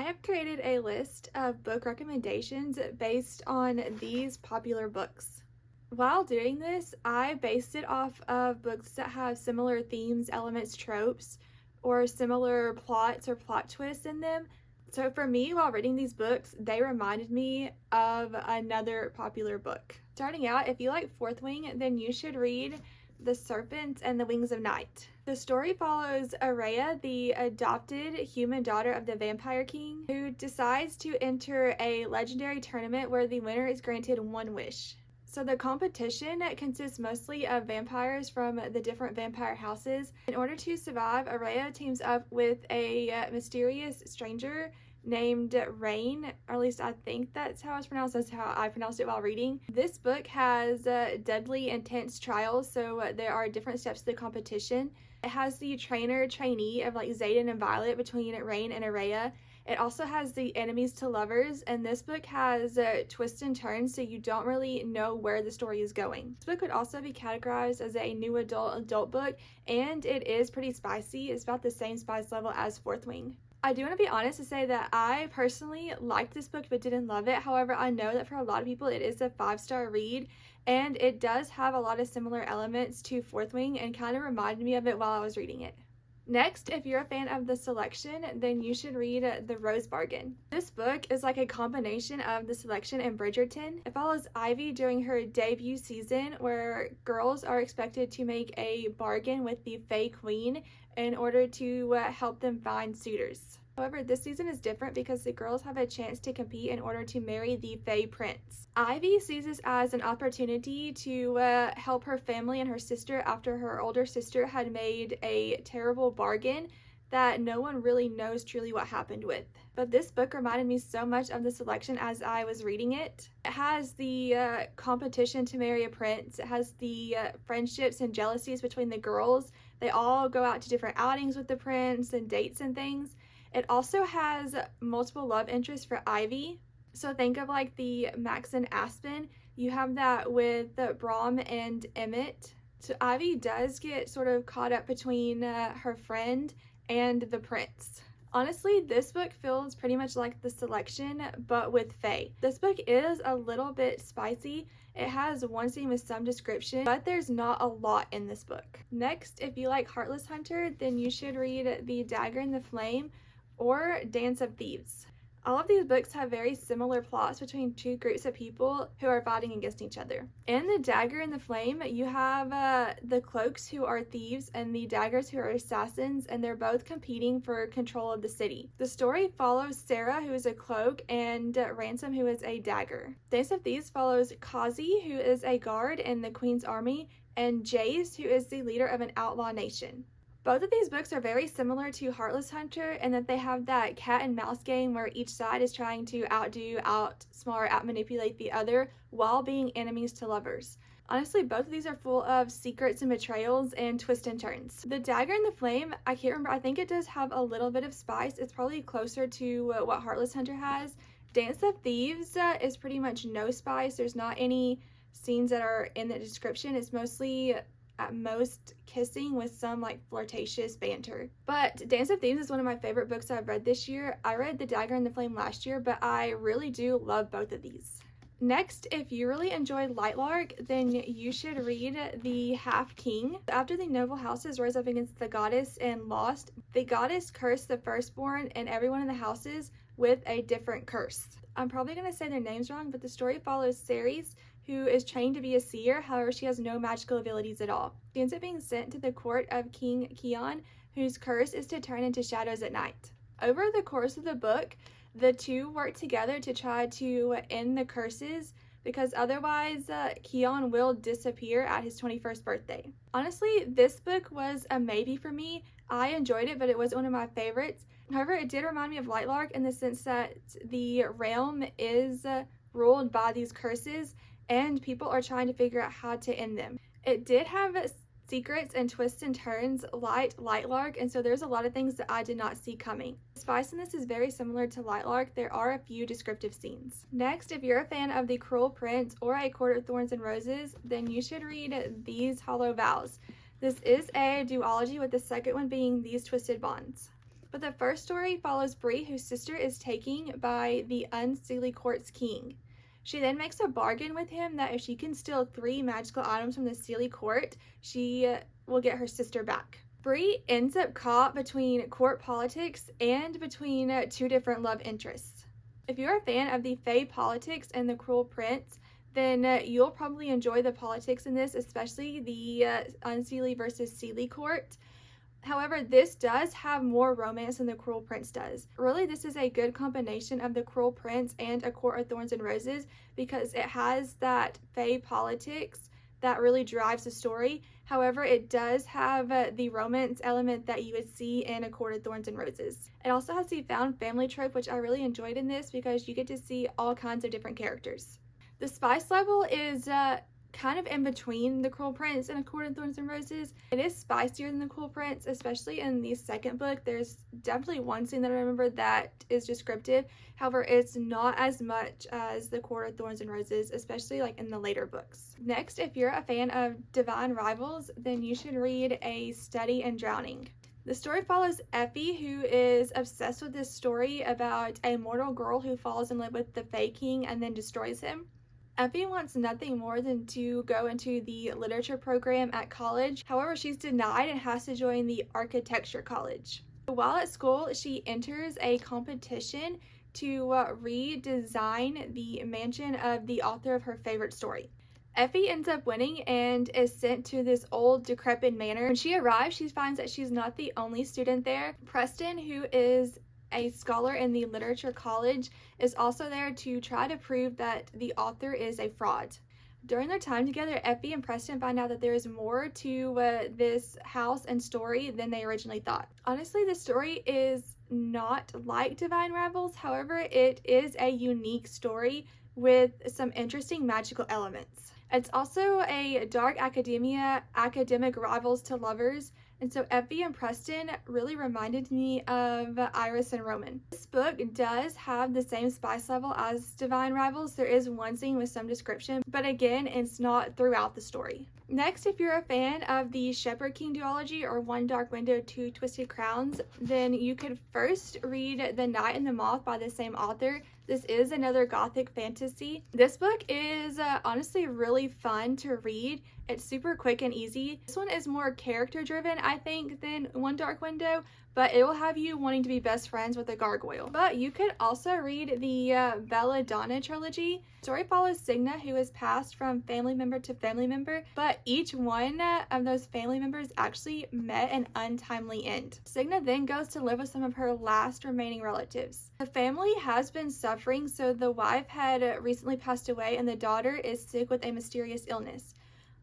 have created a list of book recommendations based on these popular books. While doing this, I based it off of books that have similar themes, elements, tropes, or similar plots or plot twists in them. So for me, while reading these books, they reminded me of another popular book. Starting out, if you like Fourth Wing, then you should read The Serpent and the Wings of Night. The story follows Araya, the adopted human daughter of the Vampire King, who decides to enter a legendary tournament where the winner is granted one wish. So the competition consists mostly of vampires from the different vampire houses. In order to survive, Araya teams up with a mysterious stranger named Rain, or at least I think that's how it's pronounced. That's how I pronounced it while reading. This book has deadly intense trials, so there are different steps to the competition. It has the trainer-trainee of like Xaden and Violet between Rain and Araya. It also has the enemies to lovers, and this book has twists and turns, so you don't really know where the story is going. This book would also be categorized as a new adult book, and it is pretty spicy. It's about the same spice level as Fourth Wing. I do want to be honest to say that I personally liked this book but didn't love it. However, I know that for a lot of people it is a 5-star read, and it does have a lot of similar elements to Fourth Wing and kind of reminded me of it while I was reading it. Next, if you're a fan of The Selection, then you should read The Rose Bargain. This book is like a combination of The Selection and Bridgerton. It follows Ivy during her debut season, where girls are expected to make a bargain with the Fae Queen in order to help them find suitors. However, this season is different because the girls have a chance to compete in order to marry the Fae Prince. Ivy sees this as an opportunity to help her family and her sister after her older sister had made a terrible bargain that no one really knows truly what happened with. But this book reminded me so much of The Selection as I was reading it. It has the competition to marry a prince. It has the friendships and jealousies between the girls. They all go out to different outings with the prince and dates and things. It also has multiple love interests for Ivy. So think of like the Max and Aspen. You have that with Brom and Emmett. So Ivy does get sort of caught up between her friend and the prince. Honestly, this book feels pretty much like The Selection, but with Fae. This book is a little bit spicy. It has one scene with some description, but there's not a lot in this book. Next, if you like Heartless Hunter, then you should read The Dagger and the Flame or Dance of Thieves. All of these books have very similar plots between two groups of people who are fighting against each other. In The Dagger and the Flame, you have the Cloaks, who are thieves, and the Daggers, who are assassins, and they're both competing for control of the city. The story follows Sarah, who is a cloak, and Ransom, who is a dagger. Dance of Thieves follows Kazi, who is a guard in the Queen's army, and Jace, who is the leader of an outlaw nation. Both of these books are very similar to Heartless Hunter in that they have that cat and mouse game where each side is trying to outdo, outsmart, outmanipulate the other while being enemies to lovers. Honestly, both of these are full of secrets and betrayals and twists and turns. The Dagger and the Flame, I can't remember, I think it does have a little bit of spice. It's probably closer to what Heartless Hunter has. Dance of Thieves is pretty much no spice. There's not any scenes that are in the description. It's mostly at most kissing with some like flirtatious banter. But Dance of Thieves is one of my favorite books I've read this year. I read The Dagger and the Flame last year, but I really do love both of these. Next, if you really enjoyed Lightlark, then you should read The Half King. After the noble houses rose up against the goddess and lost, the goddess cursed the firstborn and everyone in the houses with a different curse. I'm probably going to say their names wrong, but the story follows Ceres, who is trained to be a seer. However, she has no magical abilities at all. She ends up being sent to the court of King Kion, whose curse is to turn into shadows at night. Over the course of the book, the two work together to try to end the curses, because otherwise Kion will disappear at his 21st birthday. Honestly, this book was a maybe for me. I enjoyed it, but it wasn't one of my favorites. However, it did remind me of Lightlark in the sense that the realm is ruled by these curses, and people are trying to figure out how to end them. It did have secrets and twists and turns like Lightlark, and so there's a lot of things that I did not see coming. The spice in this is very similar to Lightlark. There are a few descriptive scenes. Next, if you're a fan of The Cruel Prince or A Court of Thorns and Roses, then you should read These Hollow Vows. This is a duology, with the second one being These Twisted Bonds. But the first story follows Bree, whose sister is taken by the Unseelie Court's king. She then makes a bargain with him that if she can steal 3 magical items from the Seelie Court, she will get her sister back. Bree ends up caught between court politics and between 2 different love interests. If you're a fan of the Fae politics and the Cruel Prince, then you'll probably enjoy the politics in this, especially the Unseelie versus Seelie Court. However, this does have more romance than the Cruel Prince does. Really, this is a good combination of the Cruel Prince and A Court of Thorns and Roses because it has that Fae politics that really drives the story. However, it does have the romance element that you would see in A Court of Thorns and Roses. It also has the found family trope, which I really enjoyed in this because you get to see all kinds of different characters. The spice level is kind of in between the Cruel Prince and A Court of Thorns and Roses. It is spicier than the Cruel Prince, especially in the second book. There's definitely one scene that I remember that is descriptive. However, it's not as much as the Court of Thorns and Roses, especially like in the later books. Next, if you're a fan of Divine Rivals, then you should read A Study in Drowning. The story follows Effie, who is obsessed with this story about a mortal girl who falls in love with the Fae King and then destroys him. Effie wants nothing more than to go into the literature program at college. However, she's denied and has to join the architecture college. While at school, she enters a competition to redesign the mansion of the author of her favorite story. Effie ends up winning and is sent to this old decrepit manor. When she arrives, she finds that she's not the only student there. Preston, who is a scholar in the literature college, is also there to try to prove that the author is a fraud. During their time together, Effie and Preston find out that there is more to this house and story than they originally thought. Honestly, the story is not like Divine Rivals. However, it is a unique story with some interesting magical elements. It's also a dark academic rivals to lovers. And so Effie and Preston really reminded me of Iris and Roman. This book does have the same spice level as Divine Rivals. There is one scene with some description, but again, it's not throughout the story. Next, if you're a fan of the Shepherd King duology or One Dark Window, Two Twisted Crowns, then you could first read The Night and the Moth by the same author. This is another gothic fantasy. This book is honestly really fun to read. It's super quick and easy. This one is more character driven, I think, than One Dark Window, but it will have you wanting to be best friends with a gargoyle. But you could also read the Belladonna trilogy. The story follows Signa, who is passed from family member to family member, but each one of those family members actually met an untimely end. Signa then goes to live with some of her last remaining relatives. The family has been suffering, so the wife had recently passed away and the daughter is sick with a mysterious illness.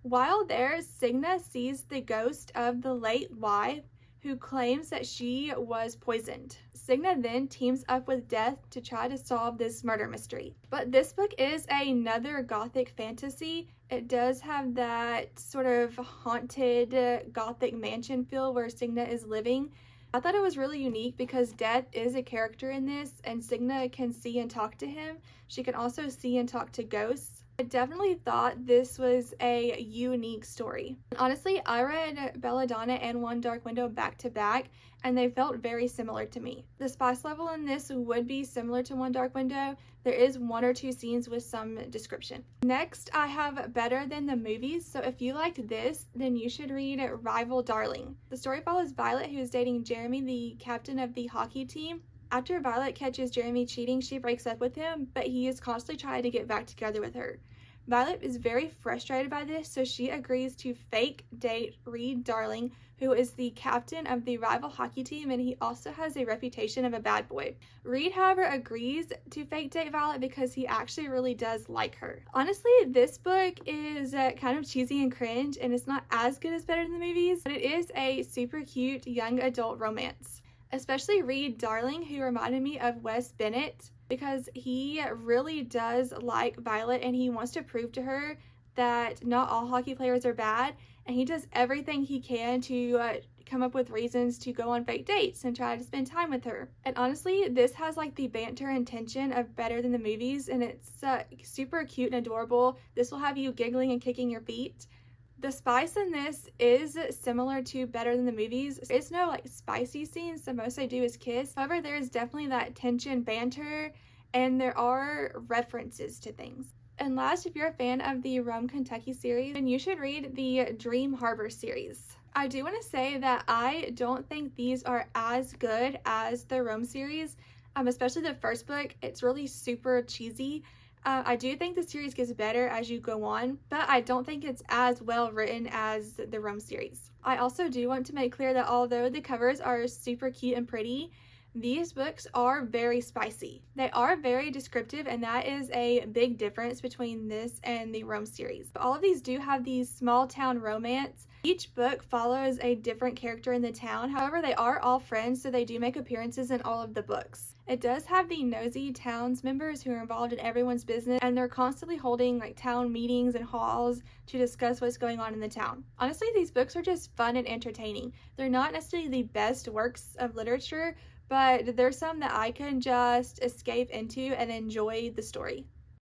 While there, Signa sees the ghost of the late wife, who claims that she was poisoned. Signa then teams up with Death to try to solve this murder mystery. But this book is another gothic fantasy. It does have that sort of haunted gothic mansion feel where Signa is living. I thought it was really unique because Death is a character in this and Signa can see and talk to him. She can also see and talk to ghosts. I definitely thought this was a unique story. Honestly, I read Belladonna and One Dark Window back to back, and they felt very similar to me. The spice level in this would be similar to One Dark Window. There is 1 or 2 scenes with some description. Next, I have Better Than the Movies. So if you liked this, then you should read Rival Darling. The story follows Violet, who is dating Jeremy, the captain of the hockey team. After Violet catches Jeremy cheating, she breaks up with him, but he is constantly trying to get back together with her. Violet is very frustrated by this, so she agrees to fake date Reed Darling, who is the captain of the rival hockey team, and he also has a reputation of a bad boy. Reed, however, agrees to fake date Violet because he actually really does like her. Honestly, this book is kind of cheesy and cringe, and it's not as good as Better Than the Movies, but it is a super cute young adult romance. Especially Reed Darling, who reminded me of Wes Bennett, because he really does like Violet and he wants to prove to her that not all hockey players are bad, and he does everything he can to come up with reasons to go on fake dates and try to spend time with her. And honestly, this has like the banter and tension of Better Than the Movies, and it's super cute and adorable. This will have you giggling and kicking your feet. The spice in this is similar to Better Than the Movies. It's no like spicy scenes, the most they do is kiss. However, there is definitely that tension, banter, and there are references to things. And last, if you're a fan of the Rome, Kentucky series, then you should read the Dream Harbor series. I do want to say that I don't think these are as good as the Rome series, especially the first book. It's really super cheesy. I do think the series gets better as you go on, but I don't think it's as well written as the Rome series. I also do want to make clear that although the covers are super cute and pretty, these books are very spicy. They are very descriptive, and that is a big difference between this and the Rome series. All of these do have these small town romance. Each book follows a different character in the town. However, they are all friends, so they do make appearances in all of the books. It does have the nosy towns members who are involved in everyone's business, and they're constantly holding like town meetings and halls to discuss what's going on in the town. Honestly, these books are just fun and entertaining. They're not necessarily the best works of literature, but there's some that I can just escape into and enjoy the story.